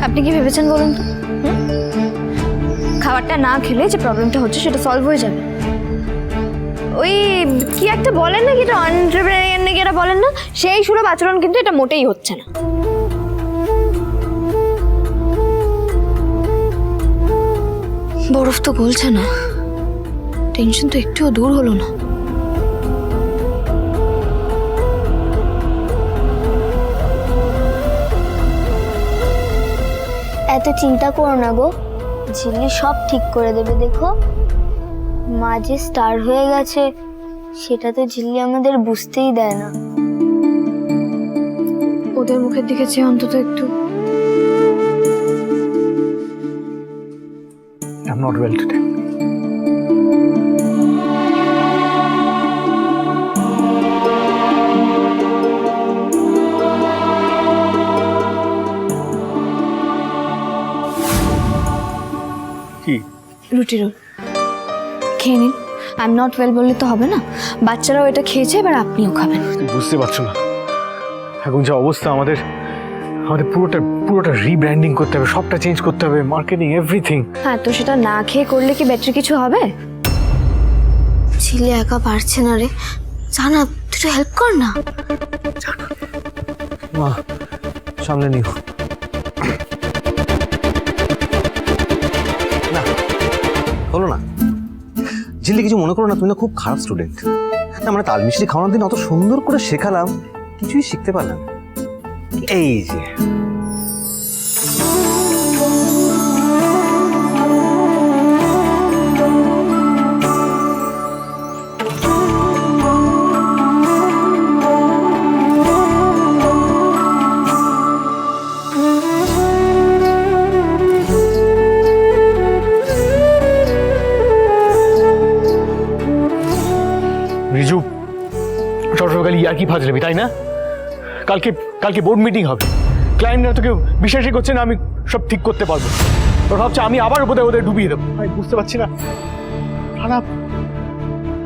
আপনি কি ভেবেছেন বলুন তো? খাবারটা না খেলে যে প্রবলেমটা হচ্ছে সেটা সলভ হয়ে যাবে। ওই কি একটা বলেন না, কি এটা এন্টারপ্রেনারিয়াল নাকি এটা বলেন না, সেই সুলভ আচরণ কিন্তু এটা মোটেই হচ্ছে না। বরফ তো গলছে না, টেনশন তো একটুও দূর হলো না। এত চিন্তা করো না গো, ঝিল্লি সব ঠিক করে দেবে। দেখো মা যে স্টার হয়ে গেছে সেটা তো ঝিল্লি আমাদের বুঝতেই দেয় না। ওদের মুখের দিকে চেয়ে অন্তত একটু। I'm not well today. কি? রুটি রোল খেয়ে নিন। আই এম নট ওয়েল বললে তো হবে না, বাচ্চারাও এটা খেয়েছে, এবার আপনিও খাবেন। বুঝতে পারছো না এখন যে অবস্থা, আমাদের পুরোটা রিব্র্যান্ডিং করতে হবে, সবটা চেঞ্জ করতে হবে, মার্কেটিং এভরিথিং। হ্যাঁ, তো সেটা না খেয়ে করলে কি ব্যাটারি কিছু হবে? ঝিল্লি একা পারছে না রে, জানা তুই হেল্প কর না। মা সামনে নিও। না হলো না, ঝিল্লি কিছু মনে করো না, তুমি না খুব খারাপ স্টুডেন্ট। না মানে তাল মিষ্টি খাওয়ানোর দিন অত সুন্দর করে শেখালাম, কিছুই শিখতে পারলাম না। এই যে রিজু, সকালে ইয়ার্কি ফাজলামি তাই না? কালকে বোর্ড মিটিং হবে, ক্লায়েন্টরা তো কেউ বিশ্বাসই করছে না আমি সব ঠিক করতে পারবো। ওরা ভাবছে আমি আবার ওদের ডুবিয়ে দেবো। আমি বুঝতে পারছি না,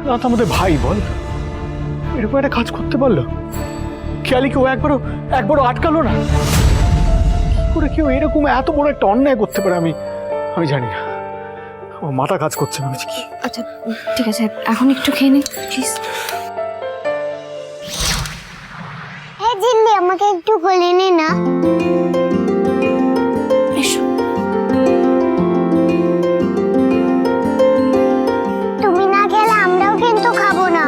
রাত আমাদের ভাই বল, এরকম একটা কাজ করতে পারলো? খেয়ালিকে ও একবারও আটকালো না। কি করে কেউ এরকম এত বড় একটা অন্যায় করতে পারে আমি জানি না। আমার মাথা কাজ করছে না। কি আচ্ছা ঠিক আছে, এখন একটু খেয়ে নিন প্লিজ। হ্যাঁ ঝিল্লি, আমাকে একটু কোলে নে না। এসো। তুমি না খেলে আমরাও কিন্তু খাবো না।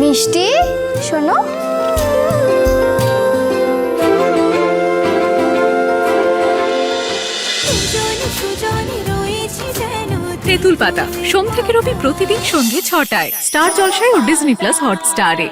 মিষ্টি শোনো, তেঁতুল পাতা সোম থেকে রবি প্রতিদিন সন্ধ্যে ৬টায় স্টার জলসায় ও ডিজনি প্লাস হটস্টারে।